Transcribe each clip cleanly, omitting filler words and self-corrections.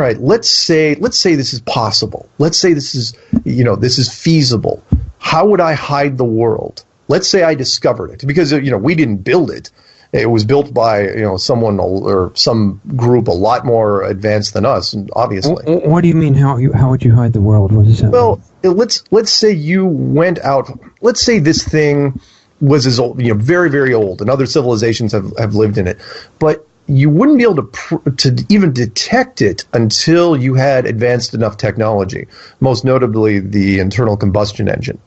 right, let's say this is possible. Let's say this is, this is feasible. How would I hide the world? Let's say I discovered it, because, we didn't build it. It was built by, someone or some group a lot more advanced than us, obviously. What do you mean? How would you hide the world? What does that mean? Let's say you went out. Let's say this thing was as old, very, very old, and other civilizations have lived in it, but you wouldn't be able to even detect it until you had advanced enough technology, most notably the internal combustion engine.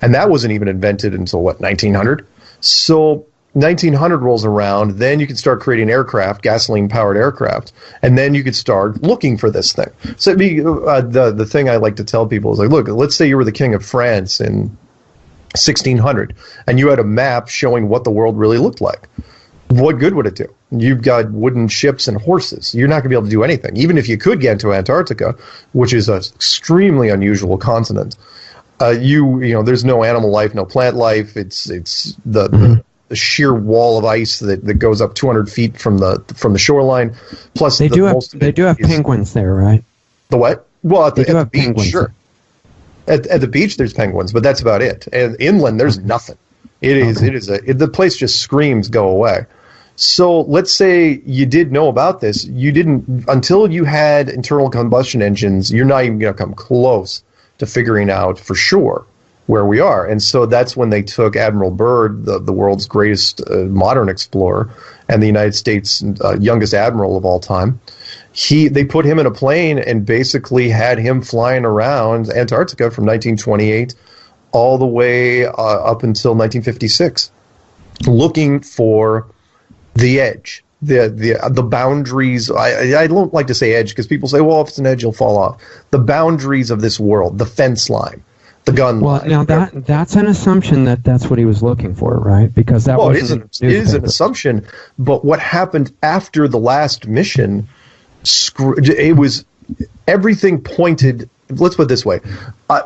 And that wasn't even invented until, 1900? So 1900 rolls around, then you can start creating aircraft, gasoline-powered aircraft, and then you could start looking for this thing. So the thing I like to tell people is, look, let's say you were the king of France in 1600, and you had a map showing what the world really looked like. What good would it do? You've got wooden ships and horses. You're not going to be able to do anything. Even if you could get into Antarctica, which is an extremely unusual continent, there's no animal life, no plant life. It's the sheer wall of ice that goes up 200 feet from the shoreline. Plus, they do have penguins there, right? The what? Well, at the beach, penguins. Sure. At the beach, there's penguins, but that's about it. And inland, there's nothing. The place just screams go away. So let's say you did know about this. You didn't, until you had internal combustion engines, you're not even going to come close to figuring out for sure where we are. And so that's when they took Admiral Byrd, the world's greatest modern explorer and the United States' youngest admiral of all time. They put him in a plane and basically had him flying around Antarctica from 1928 all the way up until 1956, looking for the edge, the boundaries. I don't like to say edge because people say, well, if it's an edge, you'll fall off. The boundaries of this world, the fence line, the gun line. Well, now that's an assumption that's what he was looking for, right? Because it is an assumption. But what happened after the last mission? It was everything pointed. Let's put it this way.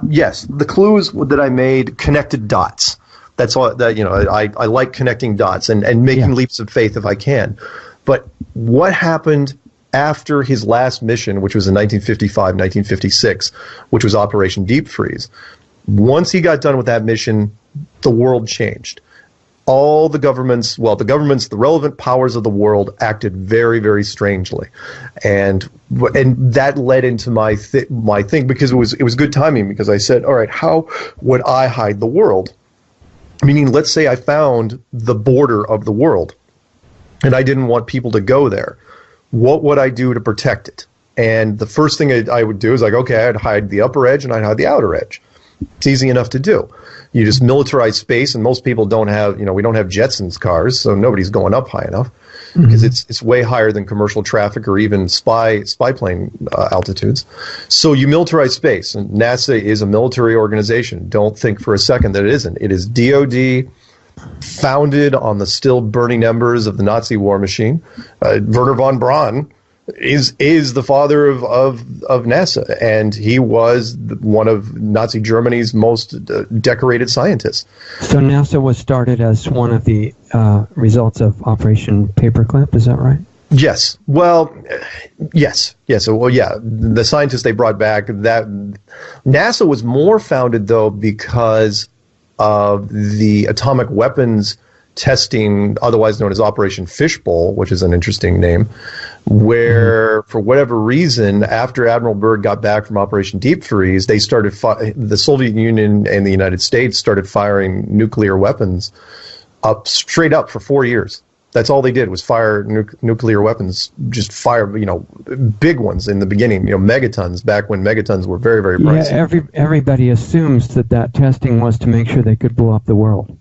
Yes, the clues that I made connected dots. That's all. I like connecting dots and making leaps of faith if I can. But what happened after his last mission, which was in 1955, 1956, which was Operation Deep Freeze? Once he got done with that mission, the world changed. All the governments, the relevant powers of the world acted very, very strangely, and that led into my thing, because it was good timing, because I said, all right, how would I hide the world? Meaning, let's say I found the border of the world, and I didn't want people to go there. What would I do to protect it? And the first thing I would do is I'd hide the upper edge and I'd hide the outer edge. It's easy enough to do. You just militarize space, and most people don't have, we don't have Jetsons cars, so nobody's going up high enough, because it's way higher than commercial traffic or even spy plane altitudes. So you militarize space, and NASA is a military organization. Don't think for a second that it isn't. It is DOD, founded on the still burning embers of the Nazi war machine. Wernher von Braun is the father of NASA, and he was one of Nazi Germany's most decorated scientists. So NASA was started as one of the results of Operation Paperclip, is that right? Yes. Well, yes. Well, yeah. The scientists they brought back, that NASA was more founded, though, because of the atomic weapons testing, otherwise known as Operation Fishbowl, which is an interesting name, where, for whatever reason, after Admiral Byrd got back from Operation Deep Freeze, they started the Soviet Union and the United States started firing nuclear weapons straight up for 4 years. That's all they did was fire nuclear weapons, just fire, big ones in the beginning, megatons, back when megatons were very, very pricey. Yeah, everybody assumes that testing was to make sure they could blow up the world.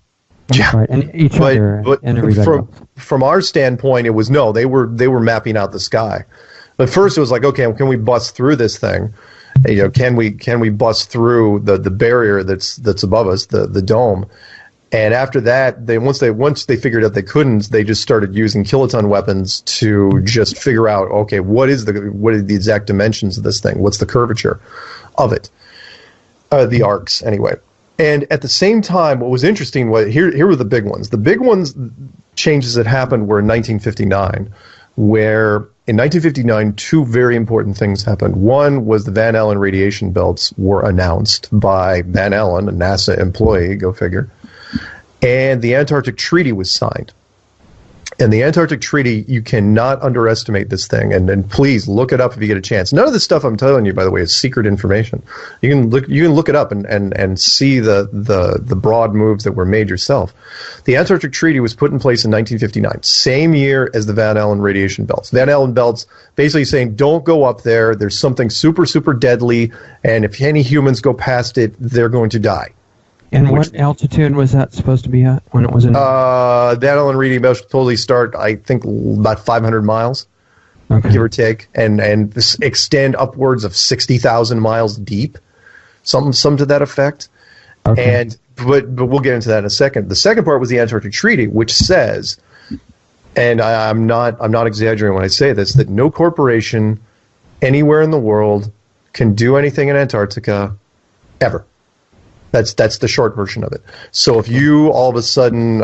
Yeah, right. And each other and everybody else. From our standpoint, it was no. They were mapping out the sky. But first, it was okay, can we bust through this thing? Can we bust through the barrier that's above us, the dome? And after that, once they figured out they couldn't, they just started using kiloton weapons to just figure out, okay, what are the exact dimensions of this thing? What's the curvature of it? The arcs, anyway. And at the same time, what was interesting was here were the big ones. The big ones changes that happened were in 1959, where in 1959, two very important things happened. One was the Van Allen radiation belts were announced by Van Allen, a NASA employee, go figure, and the Antarctic Treaty was signed. And the Antarctic Treaty, you cannot underestimate this thing. And please look it up if you get a chance. None of this stuff I'm telling you, by the way, is secret information. You can look it up and see the broad moves that were made yourself. The Antarctic Treaty was put in place in 1959, same year as the Van Allen radiation belts. Van Allen belts basically saying, don't go up there. There's something super, super deadly. And if any humans go past it, they're going to die. And what altitude was that supposed to be at when it was in? Van Allen radiation belts totally start, I think, about 500 miles, give or take, and extend upwards of 60,000 miles deep, some to that effect. Okay. But we'll get into that in a second. The second part was the Antarctic Treaty, which says, and I'm not exaggerating when I say this, that no corporation anywhere in the world can do anything in Antarctica ever. That's the short version of it. So if you all of a sudden,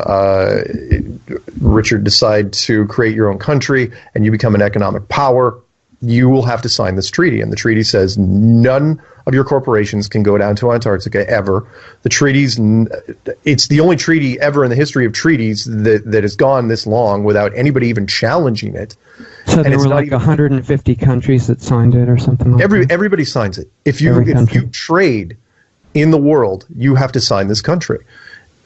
Richard, decide to create your own country and you become an economic power, you will have to sign this treaty. And the treaty says none of your corporations can go down to Antarctica ever. It's the only treaty ever in the history of treaties that has gone this long without anybody even challenging it. So there were like 150 countries that signed it or something like that? Everybody signs it. If you trade in the world, you have to sign this country.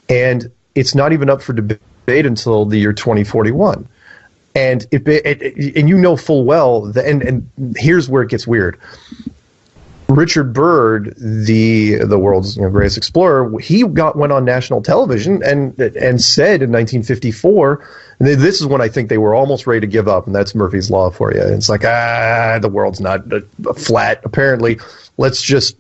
And it's not even up for debate until the year 2041. And and you know full well, and here's where it gets weird. Richard Byrd, the world's greatest explorer, he went on national television and said in 1954, and this is when I think they were almost ready to give up, and that's Murphy's Law for you. It's like, the world's not flat, apparently. Let's just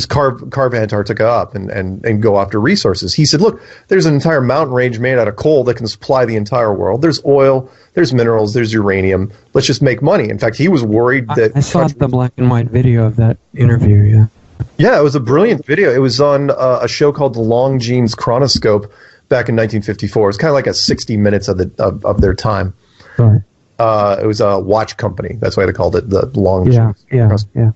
carve Antarctica up and go after resources. He said, look, there's an entire mountain range made out of coal that can supply the entire world. There's oil, there's minerals, there's uranium. Let's just make money. In fact, he was worried that... I saw the black and white video of that interview, yeah. Yeah, it was a brilliant video. It was on a show called The Longines Chronoscope back in 1954. It was kind of like a 60 minutes of their time. Right. It was a watch company. That's why they called it the Longines. Yeah.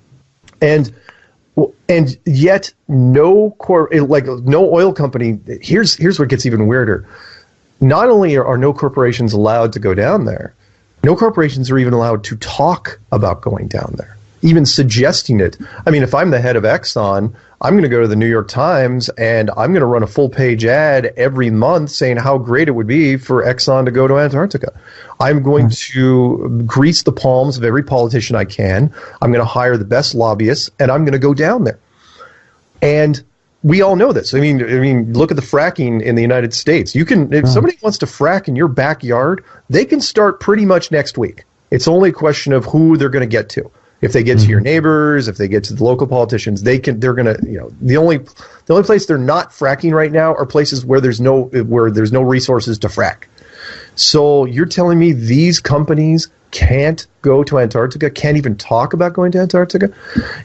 And yet, no oil company. Here's what gets even weirder. Not only are no corporations allowed to go down there, no corporations are even allowed to talk about going down there, even suggesting it. I mean, if I'm the head of Exxon, I'm going to go to the New York Times and I'm going to run a full-page ad every month saying how great it would be for Exxon to go to Antarctica. I'm going to grease the palms of every politician I can. I'm going to hire the best lobbyists, and I'm going to go down there. And we all know this. I mean, look at the fracking in the United States. You can, if somebody wants to frack in your backyard, they can start pretty much next week. It's only a question of who they're going to get to. If they get to your neighbors, if they get to the local politicians, they're going to, the only place they're not fracking right now are places where there's no resources to frack. So you're telling me these companies can't go to Antarctica, can't even talk about going to Antarctica?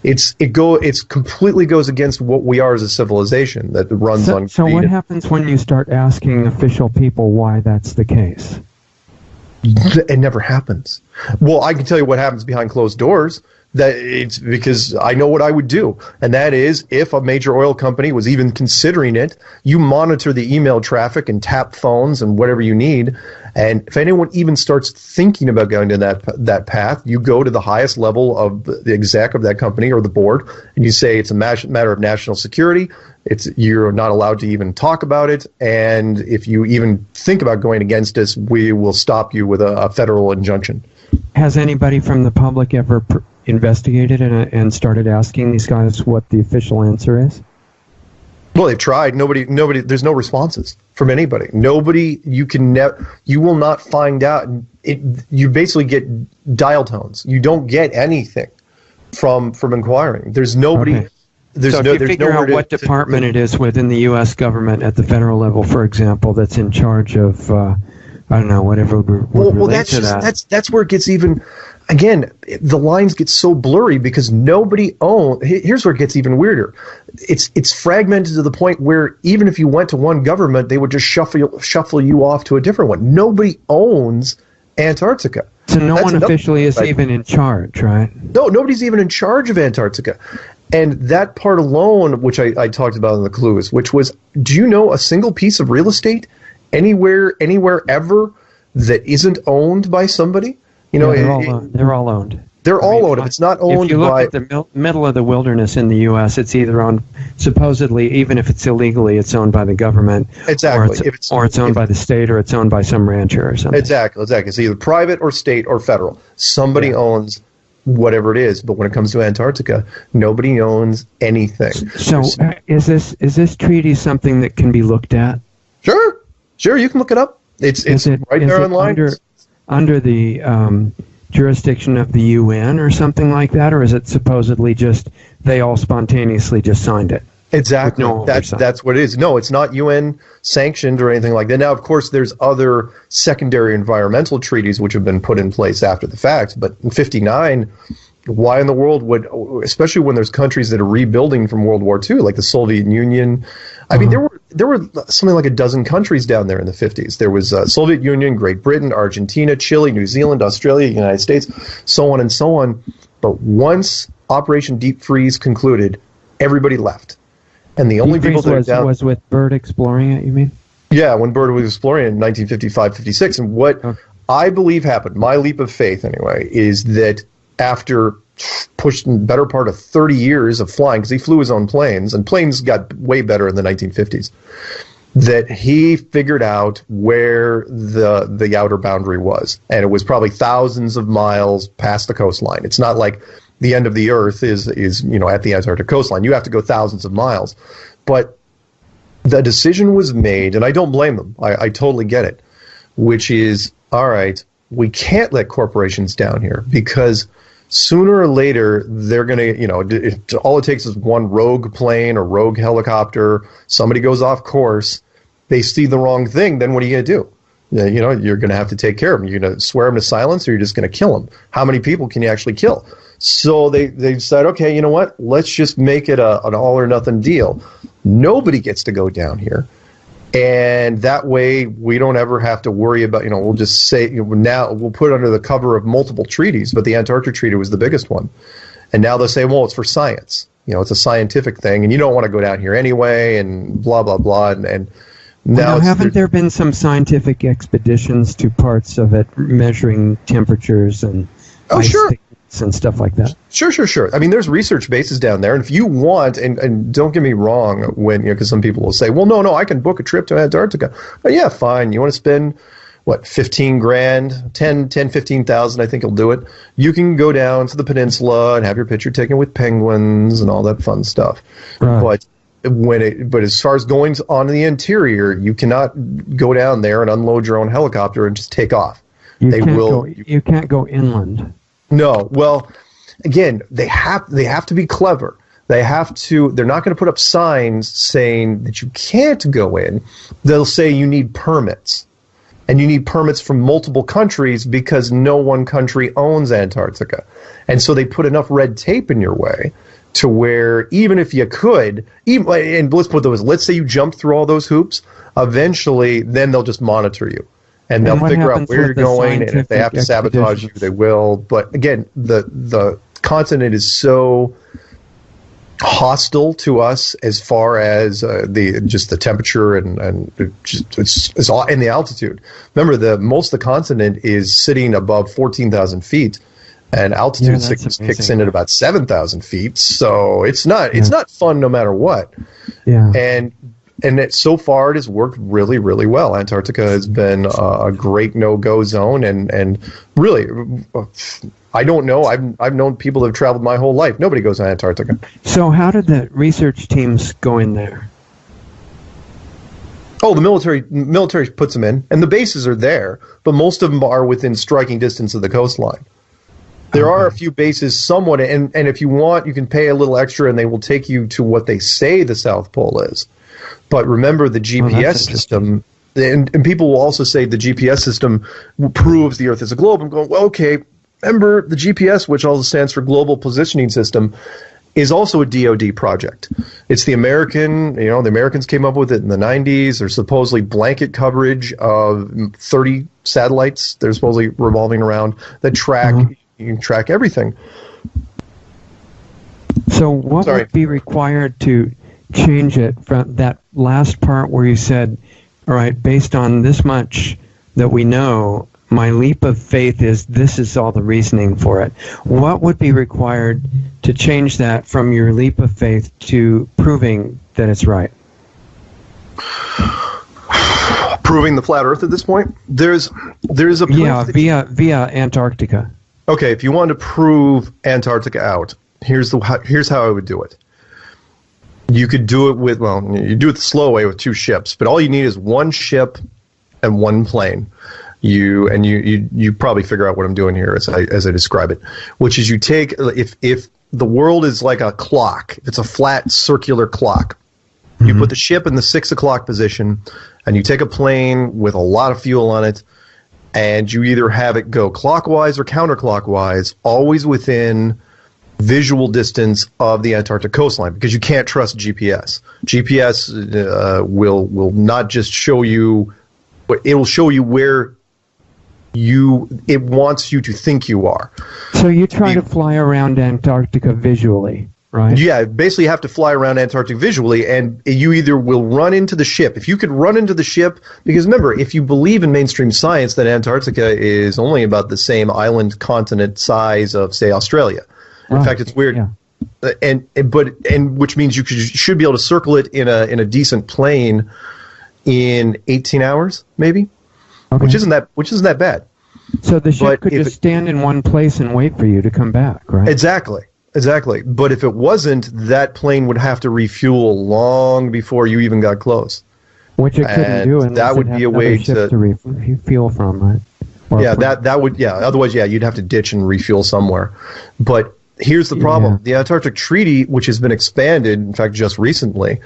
It completely goes against what we are as a civilization that runs on greed. So what happens when you start asking official people why that's the case? It never happens. Well, I can tell you what happens behind closed doors. That it's because I know what I would do, and that is if a major oil company was even considering it, you monitor the email traffic and tap phones and whatever you need, and if anyone even starts thinking about going to that path, you go to the highest level of the exec of that company or the board, and you say it's a matter of national security. You're not allowed to even talk about it, and if you even think about going against us, we will stop you with a federal injunction. Has anybody from the public ever investigated and started asking these guys what the official answer is? Well, they've tried. Nobody. There's no responses from anybody. Nobody. You will not find out. You basically get dial tones. You don't get anything from inquiring. There's nobody. Okay. So if you figure out what department it is within the U.S. government at the federal level, for example, that's in charge of, I don't know, whatever would relate to that. That's where it gets even. Again, the lines get so blurry because nobody owns. Here's where it gets even weirder. It's fragmented to the point where even if you went to one government, they would just shuffle you off to a different one. Nobody owns Antarctica. So no one officially is even in charge, right? No, nobody's even in charge of Antarctica. And that part alone, which I talked about in the clues, which was, do you know a single piece of real estate anywhere ever that isn't owned by somebody? You know, they're all owned. They're all owned. If it's not owned by... If you look at the middle of the wilderness in the U.S., it's either owned, supposedly, even if it's illegally, it's owned by the government. Exactly. Or it's owned by the state, or it's owned by some rancher or something. Exactly. It's either private or state or federal. Somebody owns whatever it is. But when it comes to Antarctica, nobody owns anything. So is this treaty something that can be looked at? Sure, you can look it up. It's right there online. Under the jurisdiction of the UN or something like that, or is it supposedly just they all spontaneously just signed it? Exactly. That's what it is. No, it's not UN sanctioned or anything like that. Now, of course, there's other secondary environmental treaties which have been put in place after the fact. But in '59, why in the world would, especially when there's countries that are rebuilding from World War II, like the Soviet Union? I mean, there were something like a dozen countries down there in the 50s. There was Soviet Union, Great Britain, Argentina, Chile, New Zealand, Australia, United States, so on and so on. But once Operation Deep Freeze concluded, everybody left. And the only people that was with Byrd exploring it, you mean? Yeah, when Byrd was exploring it in 1955-56. And what I believe happened, my leap of faith anyway, is that after pushing the better part of 30 years of flying, because he flew his own planes, and planes got way better in the 1950s, that he figured out where the outer boundary was. And it was probably thousands of miles past the coastline. It's not like the end of the Earth is at the Antarctic coastline. You have to go thousands of miles. But the decision was made, and I don't blame them. I totally get it, which is, all right, we can't let corporations down here because sooner or later they're going to, all it takes is one rogue plane or rogue helicopter. Somebody goes off course. They see the wrong thing. Then what are you going to do? You're going to have to take care of them. You're going to swear them to silence, or you're just going to kill them. How many people can you actually kill? So they decide, okay, you know what? Let's just make it an all or nothing deal. Nobody gets to go down here. And that way we don't ever have to worry about, we'll just say, now we'll put it under the cover of multiple treaties, but the Antarctic Treaty was the biggest one. And now they'll say, well, it's for science. It's a scientific thing, and you don't want to go down here anyway, and blah, blah, blah. And now haven't there been some scientific expeditions to parts of it measuring temperatures and ice thickness and stuff like that? Sure. I mean, there's research bases down there, and if you want, and don't get me wrong, when because some people will say, well, no, I can book a trip to Antarctica. But yeah, fine. You want to spend what, $15,000, 15,000, I think you'll do it. You can go down to the peninsula and have your picture taken with penguins and all that fun stuff. Right. But as far as going on in the interior, you cannot go down there and unload your own helicopter and just take off. You can't go inland. No. Well, again, they have to be clever. They're not going to put up signs saying that you can't go in. They'll say you need permits. And you need permits from multiple countries because no one country owns Antarctica. And so they put enough red tape in your way to where even if you could, and let's say you jump through all those hoops, eventually then they'll just monitor you. And they'll figure out where you're going, and if they have to sabotage you, they will. But again, the continent is so hostile to us as far as the temperature and it's all in the altitude. Remember, most of the continent is sitting above 14,000 feet, and altitude sickness kicks in at about 7,000 feet. So it's not fun no matter what. Yeah. And so far, it has worked really, really well. Antarctica has been a great no-go zone, and really, I don't know. I've known people that have traveled my whole life. Nobody goes to Antarctica. So how did the research teams go in there? Oh, the military puts them in, and the bases are there, but most of them are within striking distance of the coastline. There are a few bases somewhat, and if you want, you can pay a little extra, and they will take you to what they say the South Pole is. But remember, the GPS system, and people will also say the GPS system proves the Earth is a globe. I'm going, well, okay, remember the GPS, which also stands for Global Positioning System, is also a DoD project. It's the Americans came up with it in the 90s. There's supposedly blanket coverage of 30 satellites. They're supposedly revolving around that track, you can track everything. So what would be required to change it from that last part where you said, all right, based on this much that we know, my leap of faith is this is all the reasoning for it. What would be required to change that from your leap of faith to proving that it's right? Proving the flat Earth at this point? There's a proof via Antarctica. Okay, if you want to prove Antarctica out, here's how I would do it. You could do it with, you do it the slow way with 2 ships, but all you need is 1 ship and 1 plane. You probably figure out what I'm doing here as I describe it, which is you take, if the world is like a clock, it's a flat circular clock, you put the ship in the 6 o'clock position, and you take a plane with a lot of fuel on it, and you either have it go clockwise or counterclockwise, always within visual distance of the Antarctic coastline, because you can't trust GPS. GPS will not just show you, but it will show you where it wants you to think you are. So you try to fly around Antarctica visually, right? Yeah, basically you have to fly around Antarctica visually, and you either will run into the ship. If you could run into the ship, because remember, if you believe in mainstream science that Antarctica is only about the same island continent size of, say, Australia. In fact, it's weird, and which means you should be able to circle it in a decent plane in 18 hours, maybe, which isn't that bad. So the ship could just stand in one place and wait for you to come back, right? Exactly. But if it wasn't, that plane would have to refuel long before you even got close. Which it couldn't do, and that would be a way to refuel from, right? Otherwise, you'd have to ditch and refuel somewhere. But here's the problem. Yeah. The Antarctic Treaty, which has been expanded, in fact, just recently,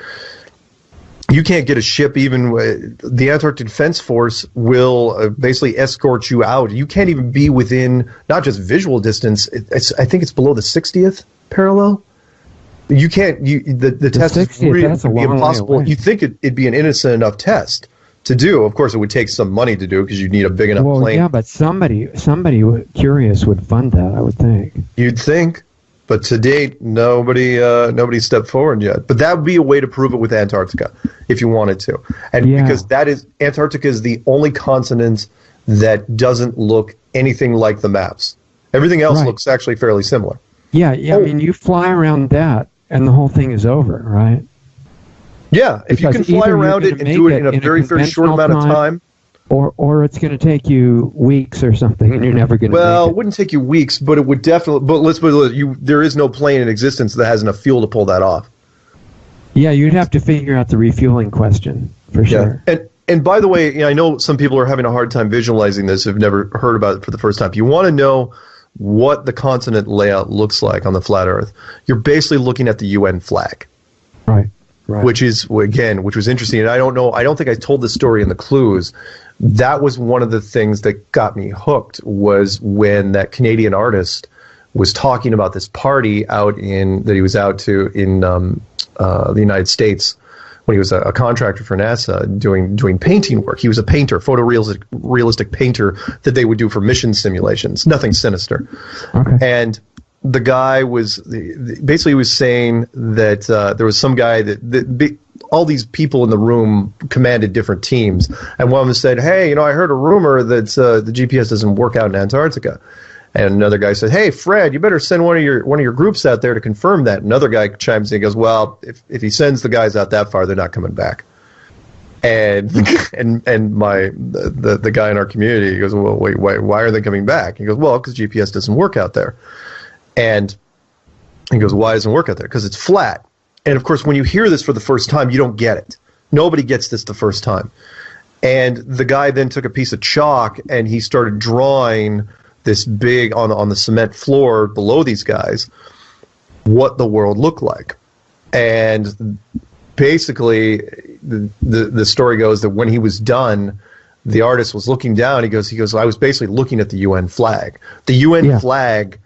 you can't get a ship even. The Antarctic Defense Force will basically escort you out. You can't even be within, not just visual distance, I think it's below the 60th parallel. You can't, the test is really impossible. You think it'd be an innocent enough test to do. Of course, it would take some money to do because you need a big enough plane. Yeah, but somebody curious would fund that, I would think. You'd think, but to date, nobody stepped forward yet. But that would be a way to prove it with Antarctica, if you wanted to, and because Antarctica is the only continent that doesn't look anything like the maps. Everything else looks actually fairly similar. Yeah. I mean, you fly around that, and the whole thing is over, right? Yeah, if you can fly around it and do it in a very, very short amount of time. Or it's going to take you weeks or something, and you're never going to make it. It wouldn't take you weeks, but it would definitely. But let's put it, there is no plane in existence that has enough fuel to pull that off. Yeah, you'd have to figure out the refueling question, for sure. And by the way, I know some people are having a hard time visualizing this, who've never heard about it for the first time. If you want to know what the continent layout looks like on the flat Earth, you're basically looking at the UN flag. Right. Which was interesting. And I don't think I told this story in the clues. That was one of the things that got me hooked, was when that Canadian artist was talking about this party that he was out to in the United States when he was a contractor for NASA doing painting work. He was a painter, photorealistic painter that they would do for mission simulations. Nothing sinister. Okay. And the guy was saying that there was some guy that all these people in the room commanded different teams, and one of them said, "Hey, I heard a rumor that the GPS doesn't work out in Antarctica." And another guy said, "Hey, Fred, you better send one of your groups out there to confirm that." Another guy chimes in and goes, "Well, if he sends the guys out that far, they're not coming back." And the guy in our community, he goes, "Well, wait, why are they coming back?" He goes, "Well, because GPS doesn't work out there." And he goes, "Why doesn't it work out there?" "Because it's flat." And of course, when you hear this for the first time, you don't get it. Nobody gets this the first time. And the guy then took a piece of chalk and he started drawing this big on the cement floor below these guys what the world looked like. And basically, the story goes that when he was done, the artist was looking down. He goes, "I was basically looking at the UN flag. The UN flag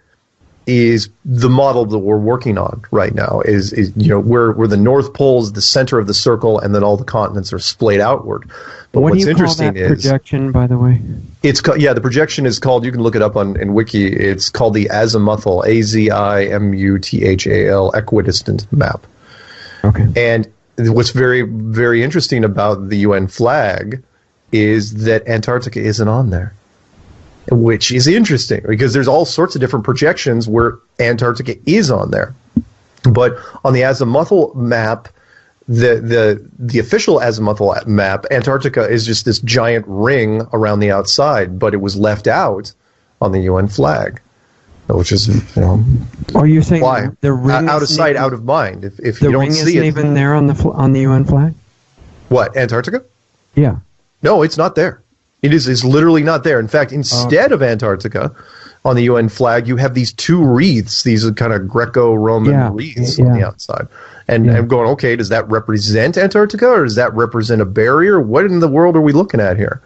is the model that we're working on right now. Is where the North Pole is the center of the circle, and then all the continents are splayed outward. But what what's do you interesting call that projection, by the way? It's the projection is called. You can look it up in Wiki. It's called the azimuthal, AZIMUTHAL equidistant map. Okay. And what's very, very interesting about the UN flag is that Antarctica isn't on there, which is interesting because there's all sorts of different projections where Antarctica is on there. But on the azimuthal map, the official azimuthal map, Antarctica is just this giant ring around the outside, but it was left out on the UN flag, which is, Are you saying why? The ring out of sight, out of mind. If the you don't ring see isn't it, even there on the UN flag? What, Antarctica? Yeah. No, it's not there. It's literally not there. In fact, instead of Antarctica, on the UN flag, you have these two wreaths, these kind of Greco-Roman wreaths on the outside. And I'm going, okay, does that represent Antarctica, or does that represent a barrier? What in the world are we looking at here?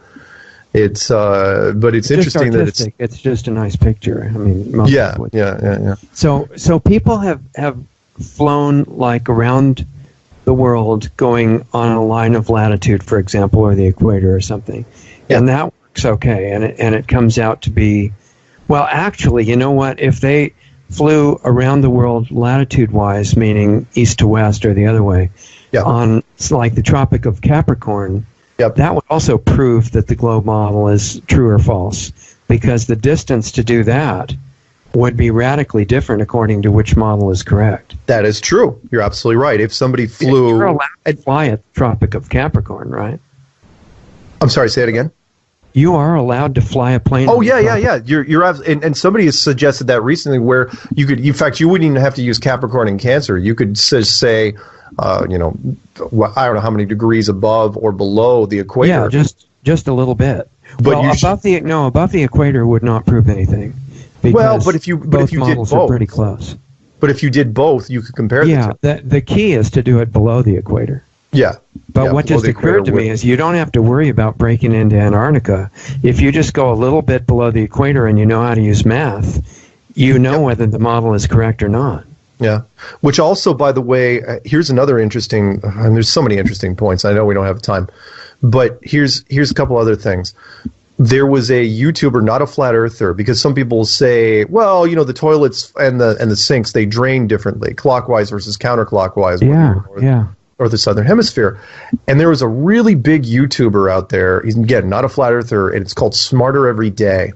But it's interesting that it's just a nice picture. I mean, yeah. So people have flown like around the world, going on a line of latitude, for example, or the equator or something, and that works okay, and it comes out to be, well, actually, you know what? If they flew around the world latitude-wise, meaning east to west or the other way, on like the Tropic of Capricorn, that would also prove that the globe model is true or false, because the distance to do that would be radically different according to which model is correct. That is true. You're absolutely right. If somebody flew... You're allowed to fly at the Tropic of Capricorn, right? I'm sorry, say it again? You are allowed to fly a plane. Oh, yeah. You're and somebody has suggested that recently, where you could, in fact, you wouldn't even have to use Capricorn and Cancer. You could say, I don't know how many degrees above or below the equator. Yeah, just a little bit. But above the equator would not prove anything. But if you did models both, are pretty close. But if you did both, you could compare. The key is to do it below the equator. Yeah. But what just occurred to me is you don't have to worry about breaking into Antarctica. If you just go a little bit below the equator and you know how to use math, you know whether the model is correct or not. Yeah. Which also, by the way, here's another interesting, and there's so many interesting points. I know we don't have time, but here's a couple other things. There was a YouTuber, not a flat earther, because some people say, well, the toilets and the sinks, they drain differently, clockwise versus counterclockwise. Or the southern hemisphere. And there was a really big YouTuber out there, he's, again, not a flat earther, and it's called Smarter Every Day.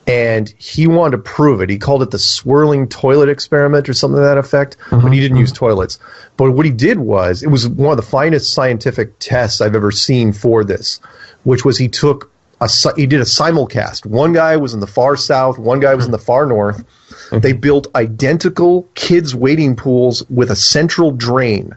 And he wanted to prove it. He called it the swirling toilet experiment or something to that effect, but he didn't use toilets. But what he did was, it was one of the finest scientific tests I've ever seen for this, which was he did a simulcast. One guy was in the far south, one guy was in the far north. They built identical kids' wading pools with a central drain.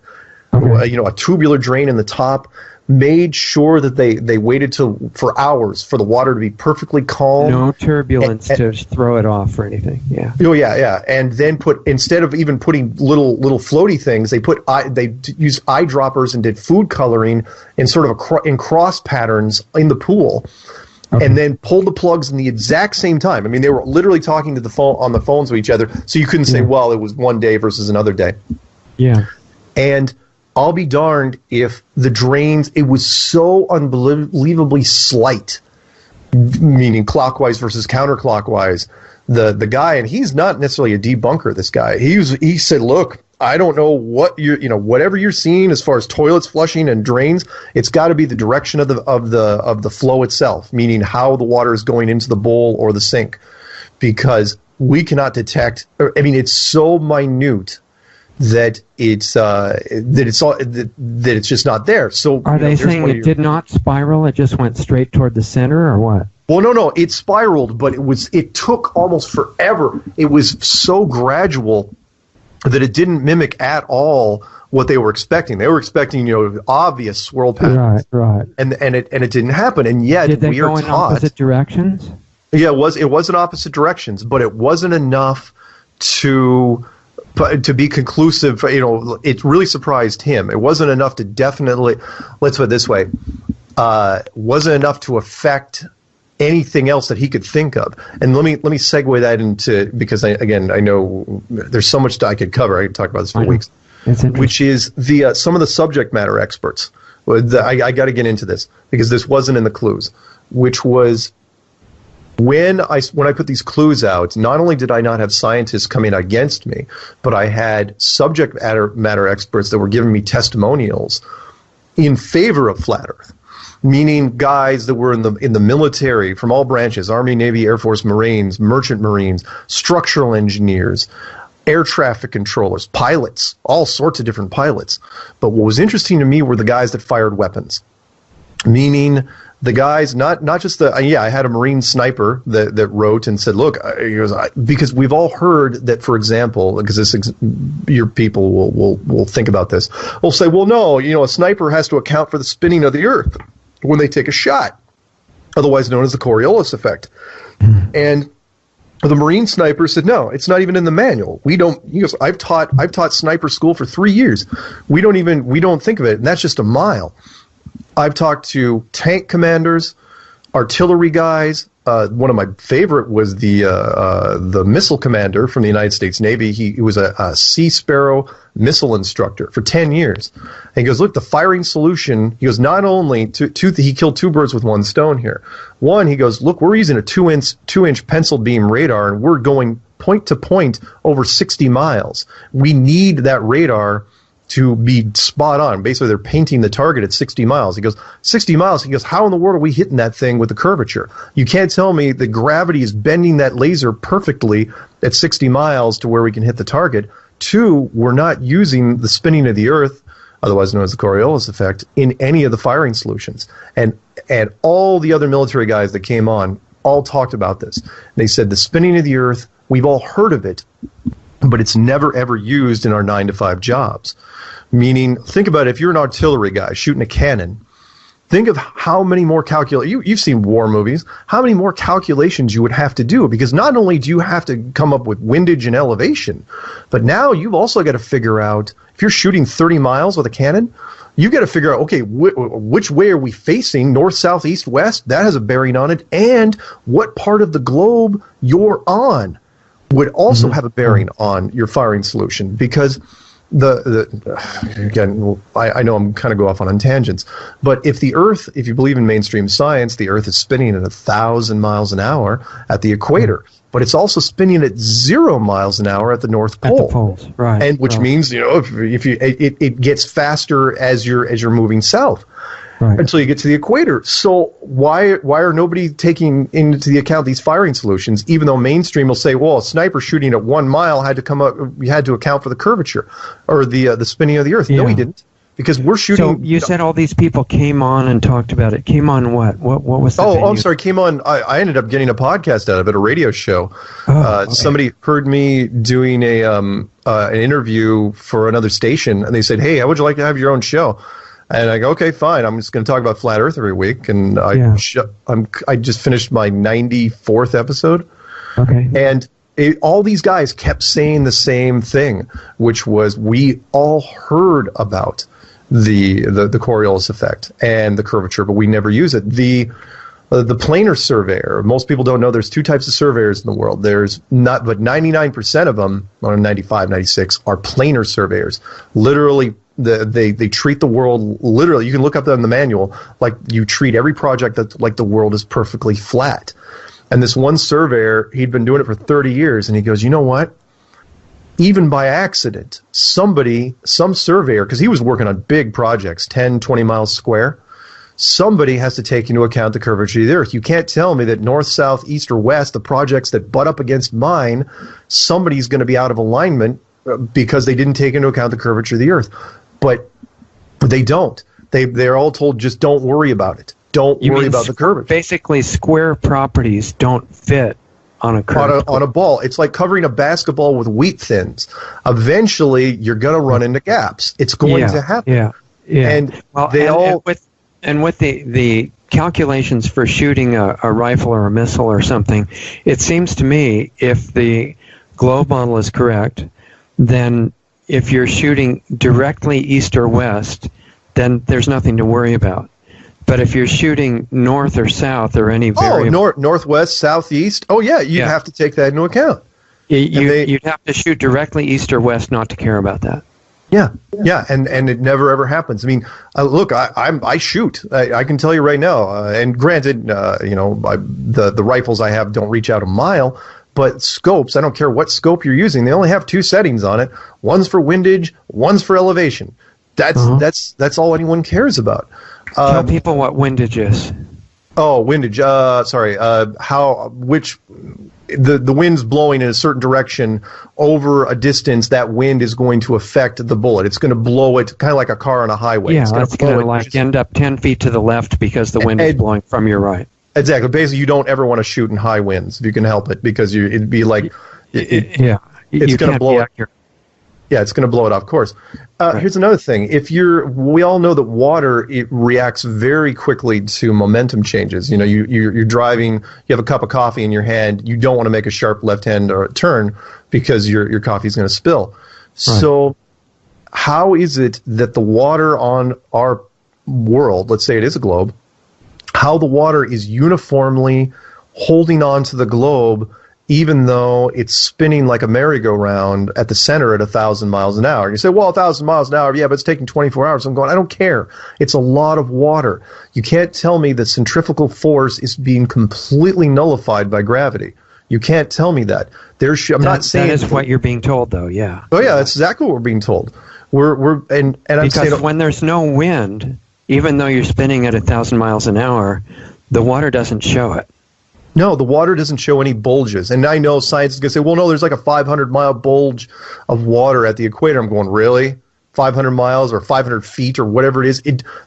A tubular drain in the top, made sure that they waited for hours for the water to be perfectly calm. No turbulence to throw it off or anything. Yeah. Oh yeah. And then instead of even putting little floaty things, they used eyedroppers and did food coloring in sort of in cross patterns in the pool. Okay. And then pulled the plugs in the exact same time. I mean, they were literally talking to on the phones with each other, so you couldn't say, well, it was one day versus another day. Yeah. And I'll be darned if the drains, it was so unbelievably slight, meaning clockwise versus counterclockwise. The guy, and he's not necessarily a debunker, this guy. He said, look, I don't know what whatever you're seeing as far as toilets flushing and drains, it's got to be the direction of the flow itself, meaning how the water is going into the bowl or the sink, because we cannot detect. I mean, it's so minute that it's just not there. So are they saying it did not spiral? It just went straight toward the center, or what? Well, no, it spiraled, but it took almost forever. It was so gradual that it didn't mimic at all what they were expecting. They were expecting, obvious swirl patterns, right, and it didn't happen. And yet did they we go are in taught opposite directions. Yeah, it was in opposite directions, but it wasn't enough to be conclusive. It really surprised him. It wasn't enough to definitely, let's put it this way, wasn't enough to affect anything else that he could think of. And let me segue that into, because I know there's so much I could cover. I could talk about this for weeks. Which is the some of the subject matter experts. I got to get into this because this wasn't in the clues, which was when I put these clues out, not only did I not have scientists coming against me, but I had subject matter experts that were giving me testimonials in favor of flat Earth, meaning guys that were in the military from all branches, Army, Navy, Air Force, Marines, Merchant Marines, structural engineers, air traffic controllers, pilots, all sorts of different pilots. But what was interesting to me were the guys that fired weapons, meaning the guys, not just I had a Marine sniper that wrote and said, look, because we've all heard that, for example, because your people will think about this, will say, well, no, a sniper has to account for the spinning of the Earth when they take a shot, otherwise known as the Coriolis effect. And the Marine sniper said, no, it's not even in the manual. We don't. He goes, I've taught sniper school for 3 years. We don't think of it, and that's just a mile. I've talked to tank commanders, artillery guys. One of my favorite was the missile commander from the United States Navy. He was a Sea Sparrow missile instructor for 10 years. And he goes, look, the firing solution, he goes, not only he killed two birds with one stone here. One, he goes, look, we're using a 2-inch pencil beam radar, and we're going point to point over 60 miles. We need that radar to be spot on. Basically, they're painting the target at 60 miles. He goes, 60 miles? He goes, how in the world are we hitting that thing with the curvature? You can't tell me the gravity is bending that laser perfectly at 60 miles to where we can hit the target. Two, we're not using the spinning of the Earth, otherwise known as the Coriolis effect, in any of the firing solutions. And all the other military guys that came on all talked about this. They said the spinning of the Earth, we've all heard of it, but it's never, ever used in our 9-to-5 jobs. Meaning, think about it, if you're an artillery guy shooting a cannon, think of how many more you've seen war movies, how many more calculations you would have to do, because not only do you have to come up with windage and elevation, but now you've also got to figure out, if you're shooting 30 miles with a cannon, you've got to figure out, okay, which way are we facing, north, south, east, west? That has a bearing on it, and what part of the globe you're on would also have a bearing on your firing solution, because again, I know I'm kind of go off on tangents, but if the Earth, if you believe in mainstream science, the Earth is spinning at 1,000 miles an hour at the equator, but it's also spinning at 0 miles an hour at the North Pole. At the poles, right? And which means if you it gets faster as you're moving south. Right. Until you get to the equator. So why are nobody taking into the account these firing solutions, even though mainstream will say, well, a sniper shooting at 1 mile had to come up, we had to account for the curvature or the spinning of the Earth. Yeah. No, we didn't, because we're shooting. So you said all these people came on and talked about it. Came on what? What was the venue? I'm sorry. Came on. I ended up getting a podcast out of it, a radio show. Okay. Somebody heard me doing an interview for another station, and they said, hey, how would you like to have your own show? And I go, okay, fine. I'm just going to talk about flat Earth every week. And I just finished my 94th episode. Okay. And all these guys kept saying the same thing, which was we all heard about the Coriolis effect and the curvature, but we never use it. The planar surveyor, most people don't know there's two types of surveyors in the world. There's not, but 99% of them, or 95, 96, are planar surveyors. Literally, they treat the world literally. You can look up in the manual, like you treat every project that like the world is perfectly flat. And this one surveyor, he'd been doing it for 30 years, and he goes, you know what? Even by accident, some surveyor, because he was working on big projects, 10, 20 miles square, somebody has to take into account the curvature of the Earth. You can't tell me that north, south, east, or west, the projects that butt up against mine, somebody's going to be out of alignment because they didn't take into account the curvature of the Earth. But they don't. They're all told, just don't worry about it. Don't worry about the curvature. Basically, square properties don't fit on a curve. On a ball. It's like covering a basketball with wheat thins. Eventually, you're going to run into gaps. It's going to happen. Yeah. And with the calculations for shooting a rifle or a missile or something, it seems to me, if the globe model is correct, then if you're shooting directly east or west, then there's nothing to worry about. But if you're shooting north or south or any variable... northwest, southeast. Oh, yeah, you'd have to take that into account. You'd have to shoot directly east or west not to care about that. Yeah, and it never ever happens. I mean, look, I shoot. I can tell you right now. And granted, the rifles I have don't reach out a mile, but scopes. I don't care what scope you're using. They only have two settings on it. One's for windage, one's for elevation. That's all anyone cares about. Tell people what windage is. Oh, windage. The wind's blowing in a certain direction over a distance. That wind is going to affect the bullet. It's going to blow it kind of like a car on a highway. Yeah, it's going to like end up 10 feet to the left because the wind is blowing from your right. Exactly. Basically, you don't ever want to shoot in high winds if you can help it, because it'd be like it's going to blow it. Yeah, it's going to blow it off course. Right. Here's another thing. We all know that water, it reacts very quickly to momentum changes. You know, you're driving, you have a cup of coffee in your hand, you don't want to make a sharp left-hand or turn because your coffee's going to spill. Right. So how is it that the water on our world, let's say it is a globe, how the water is uniformly holding on to the globe even though it's spinning like a merry-go-round at the center at 1,000 miles an hour? You say, well, 1,000 miles an hour, yeah, but it's taking 24 hours. I'm going, I don't care. It's a lot of water. You can't tell me that centrifugal force is being completely nullified by gravity. You can't tell me that. I'm not saying that is what you're being told, though. Yeah. Oh yeah, that's exactly what we're being told. I'm because when there's no wind, even though you're spinning at 1,000 miles an hour, the water doesn't show it. No, the water doesn't show any bulges. And I know science is going to say, well, no, there's like a 500-mile bulge of water at the equator. I'm going, really? 500 miles or 500 feet or whatever it is?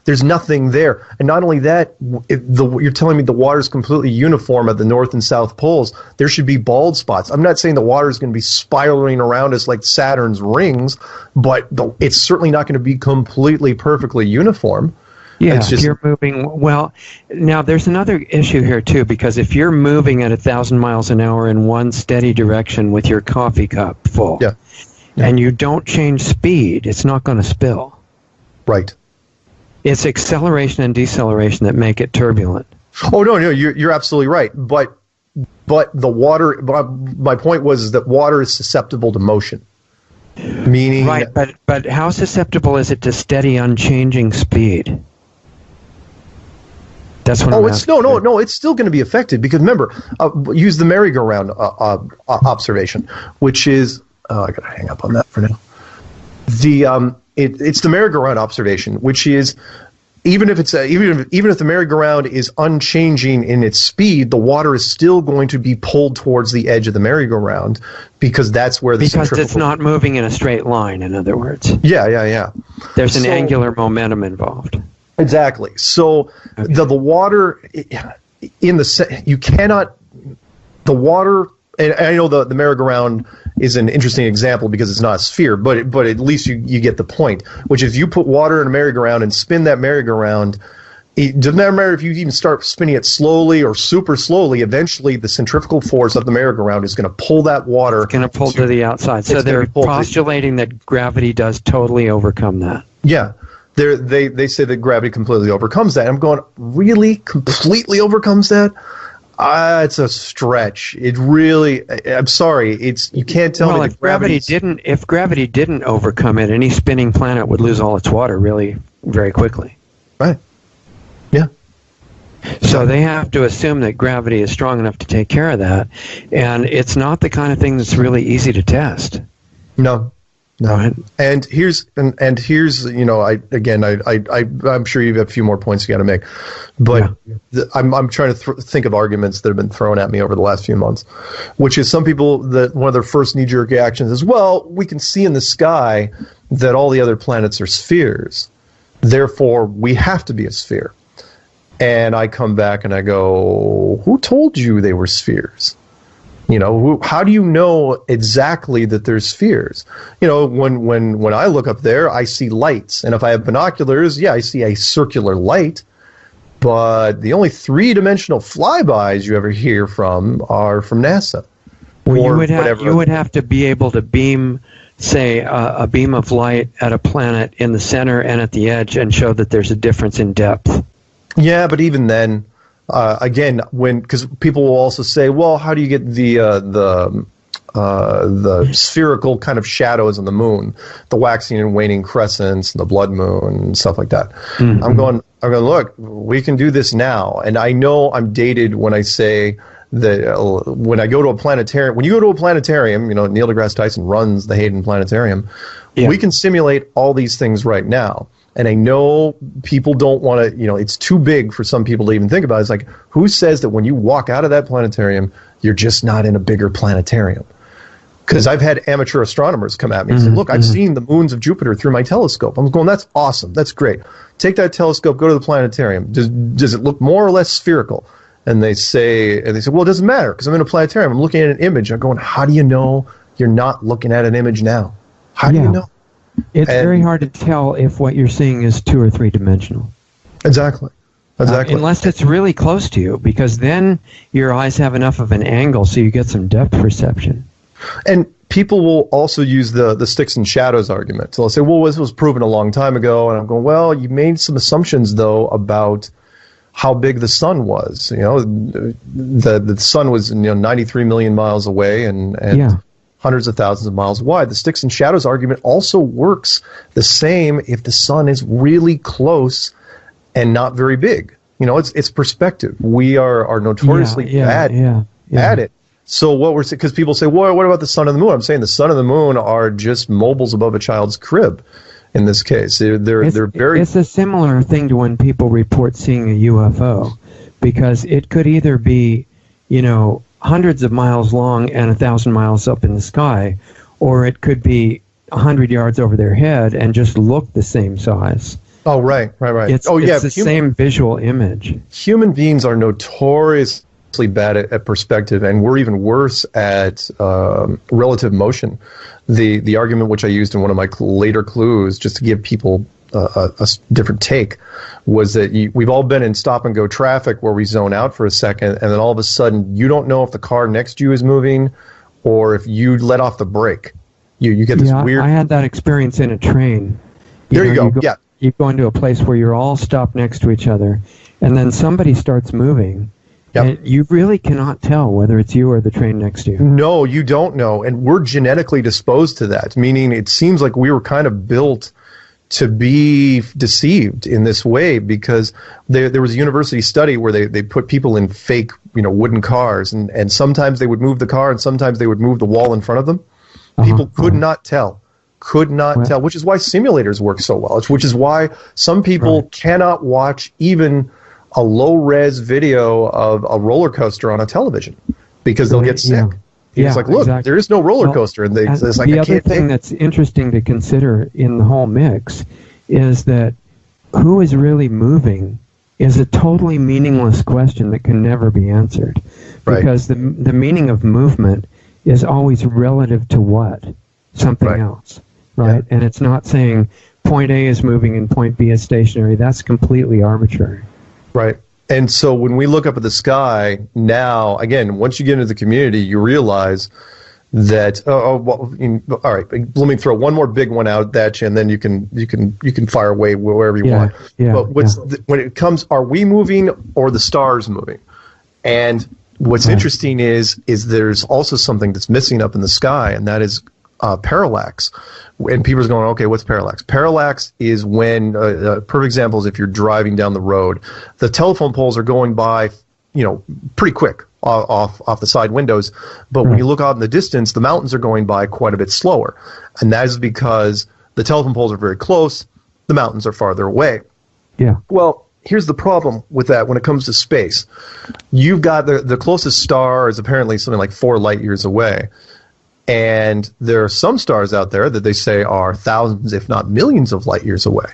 There's nothing there. And not only that, you're telling me the water is completely uniform at the north and south poles. There should be bald spots. I'm not saying the water is going to be spiraling around us like Saturn's rings, but it's certainly not going to be completely perfectly uniform. Yeah, if you're moving, well, now there's another issue here too, because if you're moving at 1,000 miles an hour in one steady direction with your coffee cup full, and you don't change speed, it's not going to spill. Right. It's acceleration and deceleration that make it turbulent. Oh, no, you're absolutely right. But the water, my point was that water is susceptible to motion. Meaning, right, but how susceptible is it to steady, unchanging speed? That's what I'm asking. No, it's still going to be affected because remember, use the merry-go-round observation, which is I got to hang up on that for now. It's the merry-go-round observation, which is even if the merry-go-round is unchanging in its speed, the water is still going to be pulled towards the edge of the merry-go-round because that's where the because it's not moving in a straight line. In other words, yeah. There's an angular momentum involved. Exactly. So the water you cannot the water. And I know the merry-go-round is an interesting example because it's not a sphere, but at least you get the point. Which is, you put water in a merry-go-round and spin that merry-go-round. It doesn't matter if you even start spinning it slowly or super slowly. Eventually, the centrifugal force of the merry-go-round is going to pull that water. It's going to pull to the outside. So they're postulating that gravity does totally overcome that. Yeah. They say that gravity completely overcomes that. I'm going, really? Completely overcomes that? It's a stretch. It really, I'm sorry. You can't tell me that if gravity didn't overcome it, any spinning planet would lose all its water really very quickly. Right. Yeah. So they have to assume that gravity is strong enough to take care of that. And it's not the kind of thing that's really easy to test. No. Right. And here's I'm sure you have a few more points you got to make, but I'm trying to think of arguments that have been thrown at me over the last few months, which is some people that one of their first knee-jerk reactions is, well, we can see in the sky that all the other planets are spheres, therefore we have to be a sphere. And I come back and I go, who told you they were spheres? How do you know exactly that there's spheres? When I look up there, I see lights. And if I have binoculars, I see a circular light. But the only three-dimensional flybys you ever hear from are from NASA. Well, you would have to be able to beam, say, a beam of light at a planet in the center and at the edge and show that there's a difference in depth. Yeah, but even then, again, because people will also say, well, how do you get the spherical kind of shadows on the moon, the waxing and waning crescents, and the blood moon, and stuff like that? Mm-hmm. I'm going, look, we can do this now. And I know I'm dated when I say that when I go to a planetarium, when you go to a planetarium, Neil deGrasse Tyson runs the Hayden Planetarium, we can simulate all these things right now. And I know people don't want to, it's too big for some people to even think about. It's like, who says that when you walk out of that planetarium, you're just not in a bigger planetarium? Because I've had amateur astronomers come at me and say, look, I've seen the moons of Jupiter through my telescope. I'm going, that's awesome. That's great. Take that telescope, go to the planetarium. Does it look more or less spherical? And they say, well, it doesn't matter because I'm in a planetarium. I'm looking at an image. I'm going, how do you know you're not looking at an image now? How do you know? It's very hard to tell if what you're seeing is 2 or 3 dimensional. Exactly. Unless it's really close to you, because then your eyes have enough of an angle so you get some depth perception. And people will also use the sticks and shadows argument. So they'll say, well, this was proven a long time ago. And I'm going, well, you made some assumptions, though, about how big the sun was. The sun was 93 million miles away and hundreds of thousands of miles wide. The sticks and shadows argument also works the same if the sun is really close and not very big. It's perspective. We are notoriously bad at it. So what we're saying, because people say, well, what about the sun and the moon? I'm saying the sun and the moon are just mobiles above a child's crib. In this case, they're very. It's a similar thing to when people report seeing a UFO, because it could either be, hundreds of miles long and 1,000 miles up in the sky, or it could be 100 yards over their head and just look the same size. Oh, right. It's the same visual image. Human beings are notoriously bad at perspective, and we're even worse at relative motion. The argument which I used in one of my later clues, just to give people a different take, was that we've all been in stop-and-go traffic where we zone out for a second, and then all of a sudden you don't know if the car next to you is moving or if you let off the brake. You get this weird... I had that experience in a train. You go. You go into a place where you're all stopped next to each other, and then somebody starts moving. Yep. And you really cannot tell whether it's you or the train next to you. No, you don't know. And we're genetically disposed to that, meaning it seems like we were kind of built to be deceived in this way, because there was a university study where they put people in fake, wooden cars, and sometimes they would move the car and sometimes they would move the wall in front of them. People could not tell. Tell, which is why simulators work so well. Which is why some people cannot watch even a low-res video of a roller coaster on a television because they'll get sick. It's like, look, exactly. There is no roller coaster. And it's like, the other thing that's interesting to consider in the whole mix is that who is really moving is a totally meaningless question that can never be answered. Because the meaning of movement is always relative to what? Something else. Right? Yeah. And it's not saying point A is moving and point B is stationary. That's completely arbitrary. Right. And so when we look up at the sky now, again, once you get into the community, you realize that, all right, let me throw one more big one out at you, and then you can fire away wherever you want. Yeah, but when it comes, are we moving or the stars moving? And what's interesting is there's also something that's missing up in the sky, and that is parallax. And people are going, okay, what's parallax? Parallax is when, perfect example is if you're driving down the road, the telephone poles are going by, pretty quick off the side windows. But when you look out in the distance, the mountains are going by quite a bit slower. And that is because the telephone poles are very close, the mountains are farther away. Yeah. Well, here's the problem with that when it comes to space. You've got the closest star is apparently something like 4 light years away. And there are some stars out there that they say are thousands, if not millions of light years away.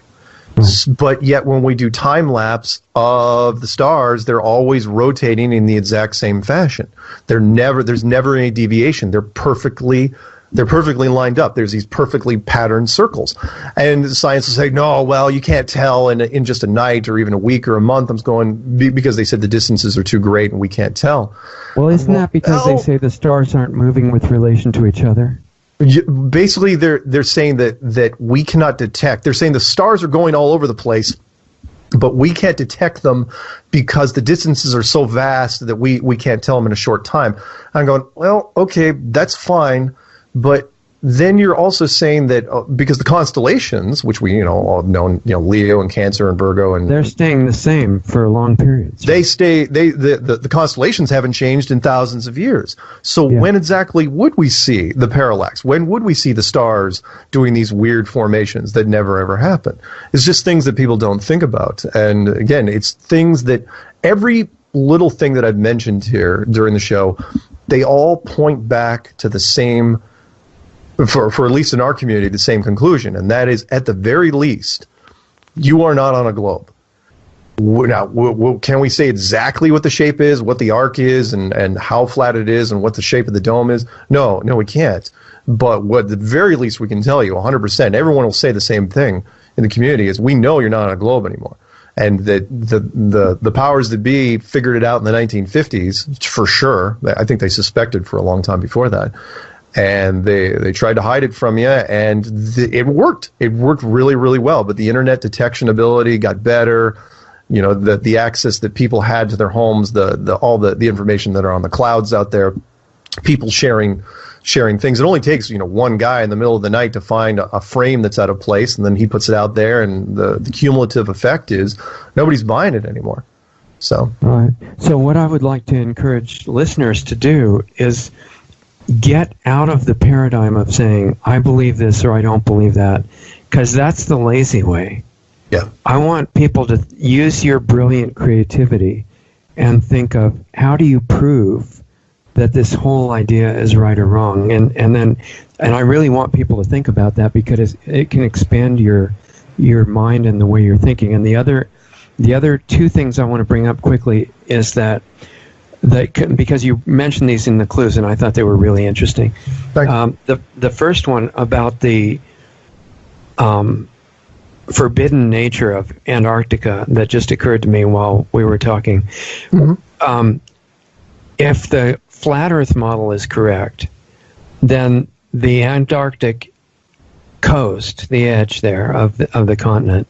But yet when we do time lapse of the stars, they're always rotating in the exact same fashion. There's never any deviation. They're perfectly lined up. There's these perfectly patterned circles. And science will say, no, well, you can't tell in just a night or even a week or a month. I'm going, because they said the distances are too great and we can't tell. Well, isn't that because they say the stars aren't moving with relation to each other? Basically, they're saying that we cannot detect. They're saying the stars are going all over the place, but we can't detect them because the distances are so vast that we can't tell them in a short time. I'm going, well, okay, that's fine, but then you're also saying that because the constellations, which we all know, Leo and Cancer and Virgo, and they're staying the same for long periods. They stay. The constellations haven't changed in thousands of years. So when exactly would we see the parallax? When would we see the stars doing these weird formations that never ever happen? It's just things that people don't think about. And again, it's things that every little thing that I've mentioned here during the show, they all point back to the same. For at least in our community, the same conclusion, and that is, at the very least, you are not on a globe. Now, can we say exactly what the shape is, what the arc is, and how flat it is, and what the shape of the dome is? No, we can't. But what at the very least we can tell you, 100%, everyone will say the same thing in the community, is we know you're not on a globe anymore. And that the powers that be figured it out in the 1950s, for sure. I think they suspected for a long time before that. And they tried to hide it from you, and it worked. It worked really, really well. But the internet detection ability got better. The access that people had to their homes, all the information that are on the clouds out there, people sharing things. It only takes one guy in the middle of the night to find a frame that's out of place, and then he puts it out there, and the cumulative effect is nobody's buying it anymore. So, all right. So what I would like to encourage listeners to do is get out of the paradigm of saying, I believe this or I don't believe that, because that's the lazy way. Yeah. I want people to use your brilliant creativity and think of, how do you prove that this whole idea is right or wrong? And I really want people to think about that, because it can expand your mind and the way you're thinking. And the other two things I want to bring up quickly is that because you mentioned these in the clues, and I thought they were really interesting. The first one about the forbidden nature of Antarctica that just occurred to me while we were talking. Mm-hmm. If the flat Earth model is correct, then the Antarctic coast, the edge there of the continent,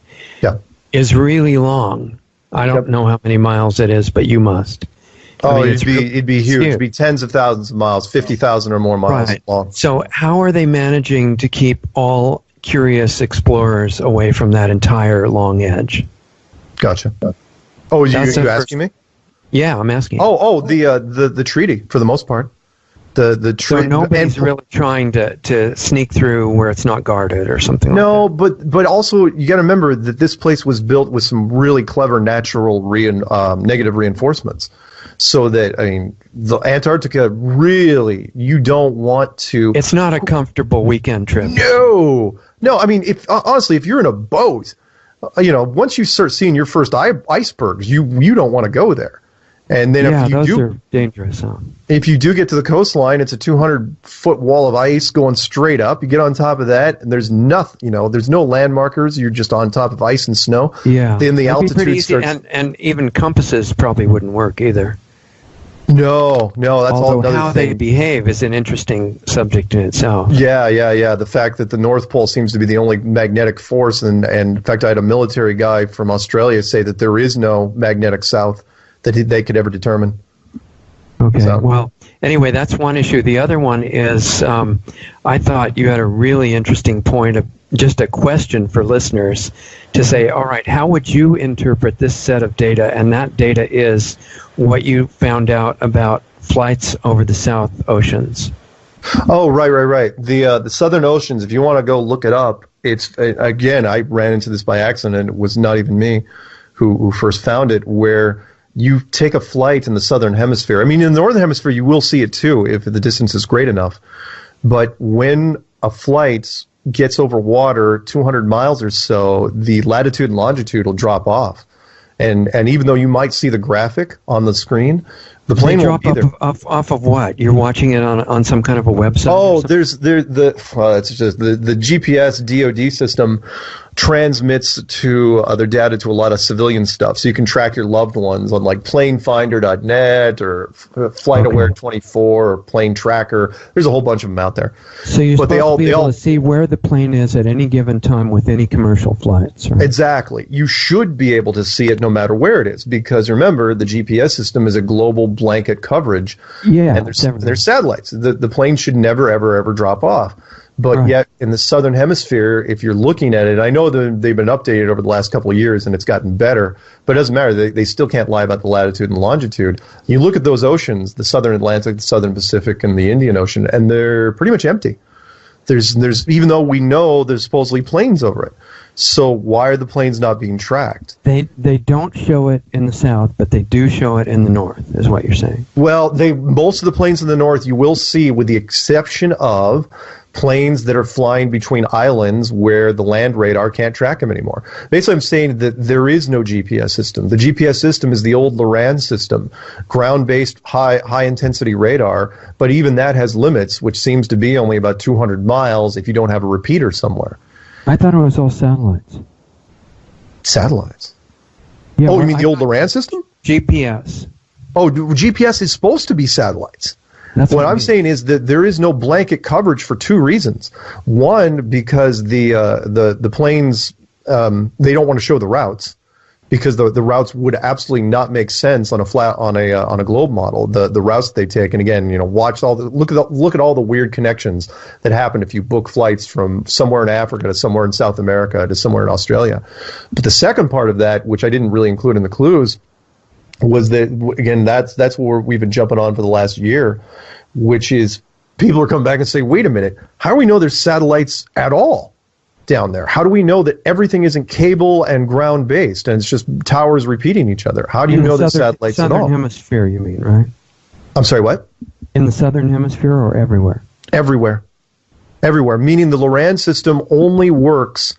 is really long. I don't know how many miles it is, but you must. It'd be huge. It'd be tens of thousands of miles, 50,000 or more miles long. So how are they managing to keep all curious explorers away from that entire long edge? Gotcha. Oh, you asking me? Yeah, I'm asking. The treaty for the most part. The treaty. So nobody's really trying to sneak through where it's not guarded or something. No, but also you got to remember that this place was built with some really clever natural negative reinforcements. So that, the Antarctica, really, you don't want to... It's not a comfortable weekend trip. No, honestly, if you're in a boat, once you start seeing your first icebergs, you don't want to go there. And then if you those are dangerous. Huh? If you do get to the coastline, it's a 200-foot wall of ice going straight up. You get on top of that, and there's nothing. There's no landmarkers. You're just on top of ice and snow. Yeah. Then the altitude starts. And even compasses probably wouldn't work either. No, that's all another how thing. They behave is an interesting subject in itself. Yeah. The fact that the North Pole seems to be the only magnetic force, and in fact, I had a military guy from Australia say that there is no magnetic south that they could ever determine. Okay, well, anyway, that's one issue. The other one is, I thought you had a really interesting point of just a question for listeners to say, all right, how would you interpret this set of data? And that data is what you found out about flights over the South Oceans. Oh, right. The Southern Oceans, if you want to go look it up, it's, again, I ran into this by accident. It was not even me who first found it, where you take a flight in the Southern Hemisphere. In the Northern Hemisphere, you will see it too if the distance is great enough. But when a flight gets over water 200 miles or so, the latitude and longitude will drop off. And even though you might see the graphic on the screen, The plane they won't drop be there. off of what? You're watching it on some kind of a website? Oh, it's just the GPS DoD system transmits to their data to a lot of civilian stuff, so you can track your loved ones on like planefinder.net or FlightAware24 or Plane Tracker. There's a whole bunch of them out there. So you're supposed to be able to see where the plane is at any given time with any commercial flights, right? Exactly. You should be able to see it no matter where it is, because remember, the GPS system is a global blanket coverage. Yeah, and there's satellites. The plane should never, ever drop off. But yet, in the southern hemisphere, if you're looking at it, I know they've been updated over the last couple of years, and it's gotten better, but it doesn't matter. They still can't lie about the latitude and longitude. You look at those oceans, the southern Atlantic, the southern Pacific, and the Indian Ocean, and they're pretty much empty. There's even though we know there's supposedly planes over it. So why are the planes not being tracked? They don't show it in the south, but they do show it in the north, is what you're saying. Well, most of the planes in the north you will see, with the exception of planes that are flying between islands where the land radar can't track them anymore. Basically, I'm saying that there is no GPS system. The GPS system is the old Loran system, ground-based high-intensity radar, but even that has limits, which seems to be only about 200 miles if you don't have a repeater somewhere. I thought it was all satellites. Satellites? Yeah, you mean the old Loran system? GPS. Oh, GPS is supposed to be satellites. That's what I'm saying is that there is no blanket coverage for two reasons. One, because the planes they don't want to show the routes, because the routes would absolutely not make sense on a globe model. The routes that they take, and again, look at all the weird connections that happen if you book flights from somewhere in Africa to somewhere in South America to somewhere in Australia. But the second part of that, which I didn't really include in the clues, was that, again, that's what we've been jumping on for the last year, which is people are coming back and say, wait a minute, how do we know there's satellites at all down there? How do we know that everything isn't cable and ground based and it's just towers repeating each other? How do you know there's satellites at all? Southern hemisphere, you mean, right? I'm sorry, what? In the southern hemisphere or everywhere? Everywhere, meaning the Loran system only works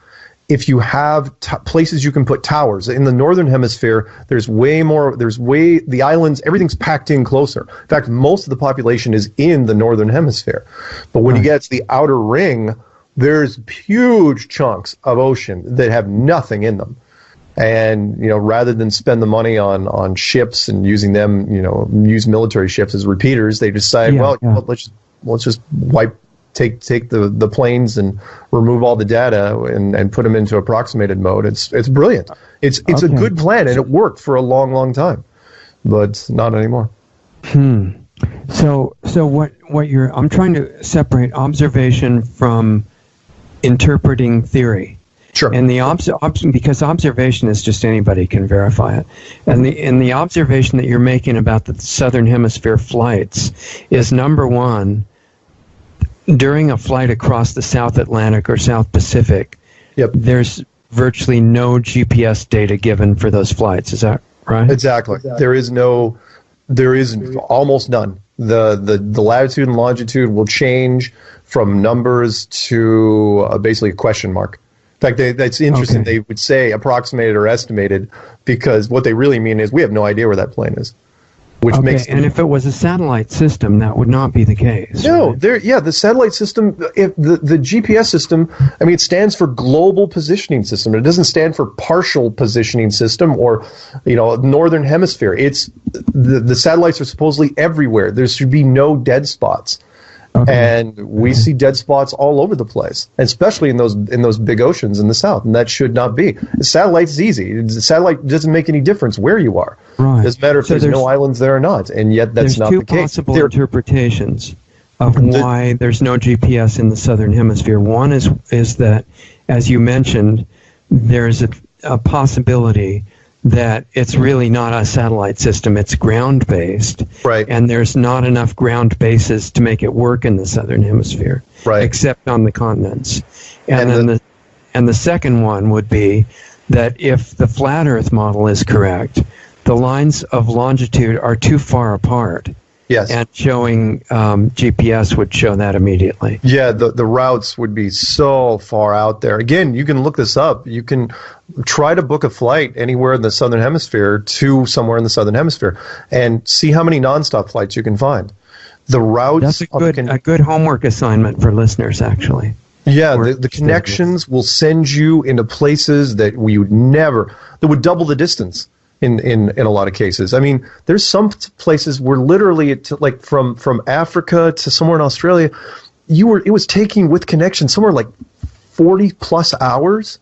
if you have places you can put towers. In the northern hemisphere, the islands, everything's packed in closer. In fact, most of the population is in the northern hemisphere. But when you get to the outer ring, there's huge chunks of ocean that have nothing in them. And, rather than spend the money on ships and using them, use military ships as repeaters, they decide, let's just take the planes and remove all the data and put them into approximated mode. It's brilliant. It's a good plan, and it worked for a long time, but not anymore. So I'm trying to separate observation from interpreting theory. Sure. And because observation is just anybody can verify it. And the observation that you're making about the southern hemisphere flights is, number one, during a flight across the South Atlantic or South Pacific, there's virtually no GPS data given for those flights. Is that right? Exactly. There is almost none. The latitude and longitude will change from numbers to basically a question mark. In fact, that's interesting. Okay. They would say approximated or estimated, because what they really mean is we have no idea where that plane is. And if it was a satellite system, that would not be the case. No, right? The satellite system, the GPS system, it stands for Global Positioning System. It doesn't stand for Partial Positioning System or, Northern Hemisphere. It's the satellites are supposedly everywhere. There should be no dead spots. Okay. And we see dead spots all over the place, especially in those big oceans in the south, and that should not be. The satellite's easy. The satellite doesn't make any difference where you are. Right. It doesn't matter if there's no islands there or not, and yet that's not the case. There's two possible interpretations of why there's no GPS in the southern hemisphere. One is that, as you mentioned, there's a possibility that it's really not a satellite system, it's ground-based. Right. And there's not enough ground bases to make it work in the southern hemisphere, right, except on the continents. And the second one would be that if the flat Earth model is correct, the lines of longitude are too far apart. Yes. And showing GPS would show that immediately. Yeah, the routes would be so far out there. Again, you can look this up. You can try to book a flight anywhere in the Southern Hemisphere to somewhere in the Southern Hemisphere and see how many nonstop flights you can find. The routes... That's a good homework assignment for listeners, actually. Yeah, the connections will send you into places that we would never... that would double the distance. In a lot of cases. I mean, there's some places where literally, like from Africa to somewhere in Australia, it was taking with connection somewhere like 40 plus hours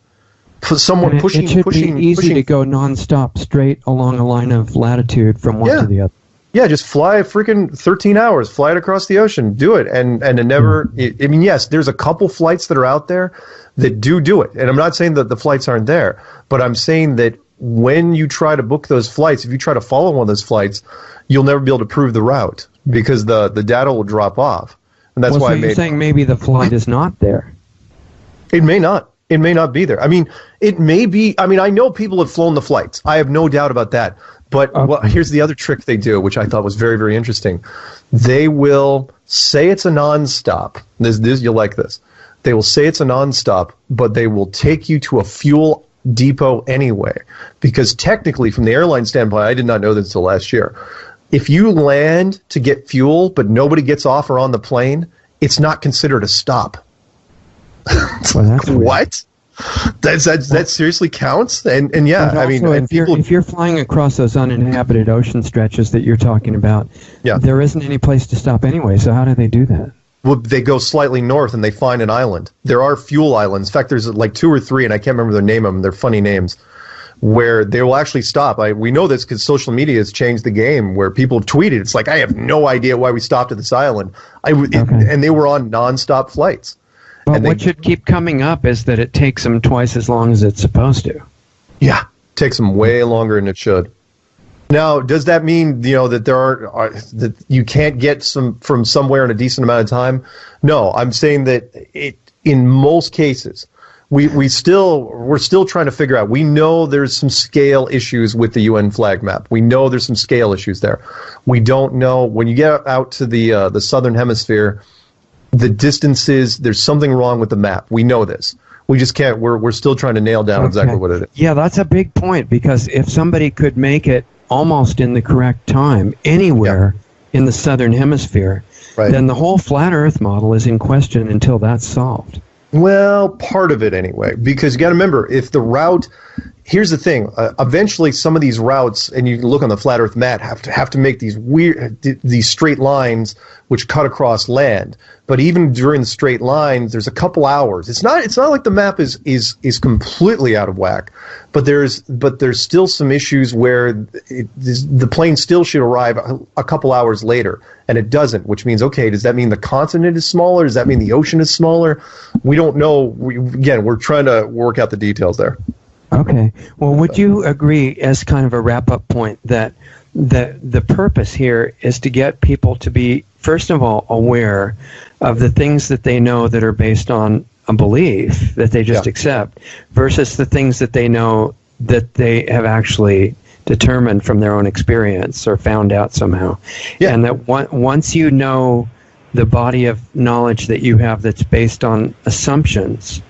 for someone pushing. It should be easy to go nonstop straight along a line of latitude from one to the other. Yeah, just fly a freaking 13 hours, fly it across the ocean, do it, and it never. I mean, yes, there's a couple flights that are out there that do it, and I'm not saying that the flights aren't there, but I'm saying that when you try to book those flights, if you try to follow one of those flights, you'll never be able to prove the route because the data will drop off. And that's why you're saying maybe the flight is not there. It may not. It may not be there. I mean, it may be. I mean, I know people have flown the flights. I have no doubt about that. But here's the other trick they do, which I thought was very, very interesting. They will say it's a nonstop. You'll like this. They will say it's a nonstop, but they will take you to a fuel depot anyway, because technically from the airline standpoint, I did not know this until last year, if you land to get fuel but nobody gets off or on the plane, it's not considered a stop. What? That seriously counts? And yeah, I mean, and if you're flying across those uninhabited ocean stretches that you're talking about, there isn't any place to stop anyway, so how do they do that? Well, they go slightly north and they find an island. There are fuel islands. In fact, there's like 2 or 3, and I can't remember the name of them. They're funny names, where they will actually stop. We know this because social media has changed the game, where people have tweeted. It's like, I have no idea why we stopped at this island. And they were on nonstop flights. But what should keep coming up is that it takes them twice as long as it's supposed to. Yeah, it takes them way longer than it should. Now, does that mean that there are that you can't get from somewhere in a decent amount of time? No, I'm saying that in most cases, we're still trying to figure out. We know there's some scale issues with the UN flag map. We know there's some scale issues there. We don't know when you get out to the Southern Hemisphere, the distances. There's something wrong with the map. We know this. We just can't. We're still trying to nail down exactly what it is. Yeah, that's a big point, because if somebody could make it almost in the correct time anywhere in the Southern Hemisphere, then the whole flat Earth model is in question until that's solved. Well, part of it anyway, because you got to remember, if the route, here's the thing, eventually some of these routes, and you can look on the flat Earth map, have to make these straight lines which cut across land. But even during the straight lines, there's a couple hours. It's not like the map is completely out of whack, but there's still some issues where the plane still should arrive a couple hours later, and it doesn't, which means, okay, does that mean the continent is smaller? Does that mean the ocean is smaller? We don't know. We're trying to work out the details there. Okay. Well, would you agree, as kind of a wrap-up point, that the purpose here is to get people to be, first of all, aware of the things that they know that are based on a belief that they just accept, versus the things that they know that they have actually determined from their own experience or found out somehow. Yeah. And that once you know the body of knowledge that you have that's based on assumptions,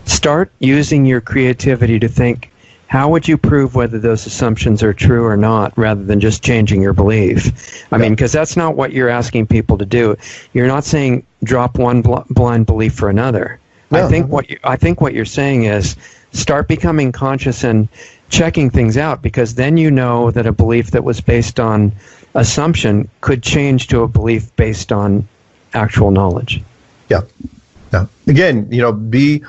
start using your creativity to think, how would you prove whether those assumptions are true or not, rather than just changing your belief? I mean, because that's not what you're asking people to do. You're not saying drop one blind belief for another. No. I think what you're saying is start becoming conscious and checking things out, because then you know that a belief that was based on assumption could change to a belief based on actual knowledge. Yeah. Again, be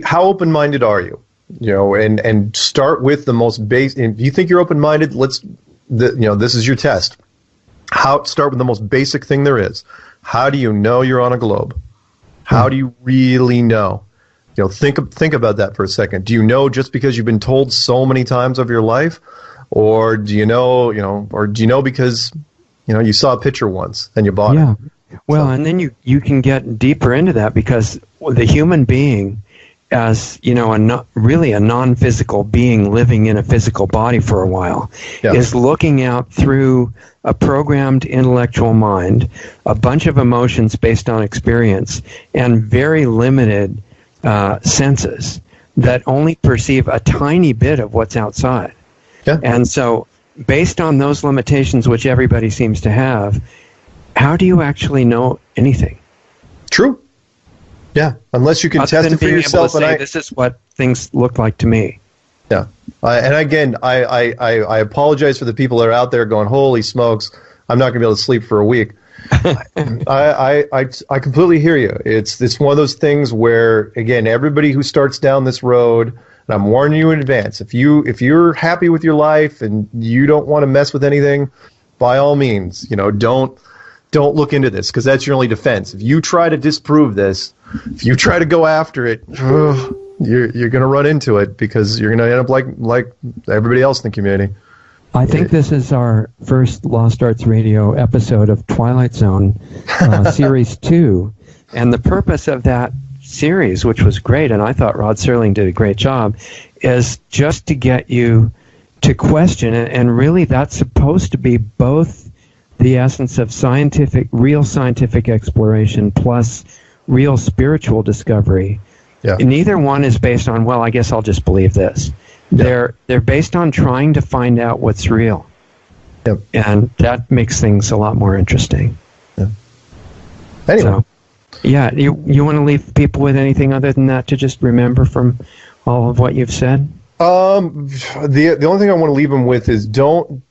how open-minded are you? And start with the most basic. If you think you're open-minded, this is your test. Start with the most basic thing there is. How do you know you're on a globe? How do you really know? Think about that for a second. Do you know just because you've been told so many times of your life, or do you know, because you saw a picture once and you bought it? Well, and then you can get deeper into that, because the human being as really a non-physical being living in a physical body for a while, is looking out through a programmed intellectual mind, a bunch of emotions based on experience, and very limited senses that only perceive a tiny bit of what's outside. Yeah. And so, based on those limitations, which everybody seems to have, how do you actually know anything? True. Yeah, unless you can test it for yourself. And say, this is what things look like to me. Yeah, and again, I apologize for the people that are out there going, holy smokes, I'm not going to be able to sleep for a week. I completely hear you. It's one of those things where, again, everybody who starts down this road, and I'm warning you in advance, if you're happy with your life and you don't want to mess with anything, by all means, don't look into this, because that's your only defense. If you try to disprove this, if you try to go after it, you're going to run into it, because you're going to end up like everybody else in the community. I think this is our first Lost Arts Radio episode of Twilight Zone, Series 2. And the purpose of that series, which was great, and I thought Rod Serling did a great job, is just to get you to question it. And really, that's supposed to be both the essence of real scientific exploration plus real spiritual discovery. Yeah. Neither one is based on, well, I guess I'll just believe this. Yeah. They're based on trying to find out what's real. Yep. And that makes things a lot more interesting. Yeah. Anyway. So, yeah, you want to leave people with anything other than that to just remember from all of what you've said? The only thing I want to leave them with is don't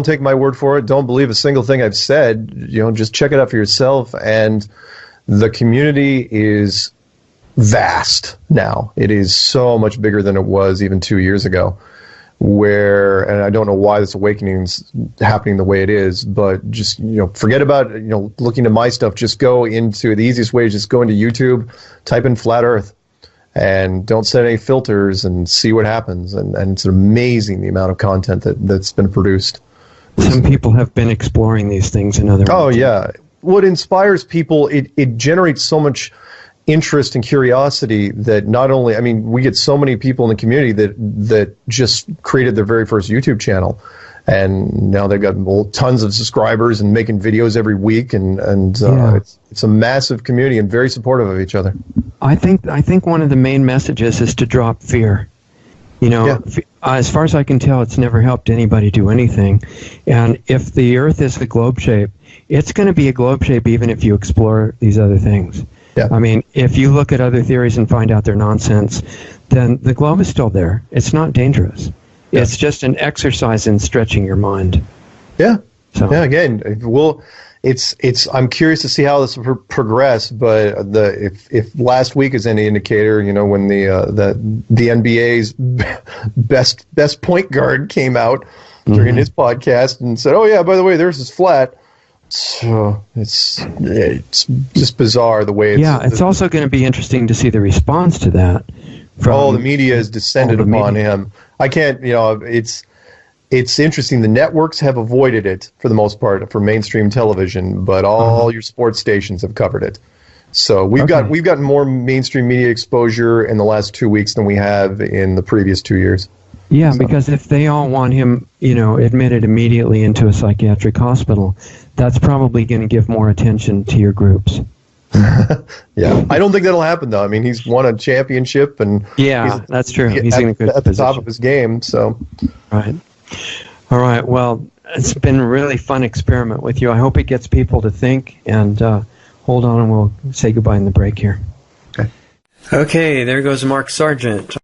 take my word for it. Don't believe a single thing I've said. Just check it out for yourself. And the community is vast now. It is so much bigger than it was even 2 years ago. And I don't know why this awakening is happening the way it is, but just forget about looking at my stuff. Just go into the easiest way is just go into YouTube, type in Flat Earth, and don't set any filters and see what happens. And it's amazing the amount of content that's been produced. Some people have been exploring these things in other ways. Oh, yeah. What inspires people, it generates so much interest and curiosity that not only, we get so many people in the community that just created their very first YouTube channel. And now they've got tons of subscribers and making videos every week, and it's a massive community and very supportive of each other. I think one of the main messages is to drop fear. As far as I can tell, it's never helped anybody do anything. And if the Earth is a globe shape, it's going to be a globe shape even if you explore these other things. Yeah. If you look at other theories and find out they're nonsense, then the globe is still there. It's not dangerous. Yeah. It's just an exercise in stretching your mind. Yeah. So. Yeah. Again, I'm curious to see how this will progress. But if last week is any indicator, when the NBA's best point guard came out during his podcast and said, "Oh yeah, by the way, theirs is flat." So it's just bizarre the way it's... Yeah, it's also going to be interesting to see the response to that. The media has descended upon him. I can't, it's interesting. The networks have avoided it for the most part for mainstream television, but all your sports stations have covered it. So we've gotten more mainstream media exposure in the last 2 weeks than we have in the previous 2 years. Yeah, because if they all want him, admitted immediately into a psychiatric hospital, that's probably going to give more attention to your groups. Yeah, I don't think that'll happen though. He's won a championship, and that's true. He's in a good at the top of his game. So, right. All right. Well, it's been a really fun experiment with you. I hope it gets people to think. And hold on, and we'll say goodbye in the break here. Okay. Okay. There goes Mark Sargent.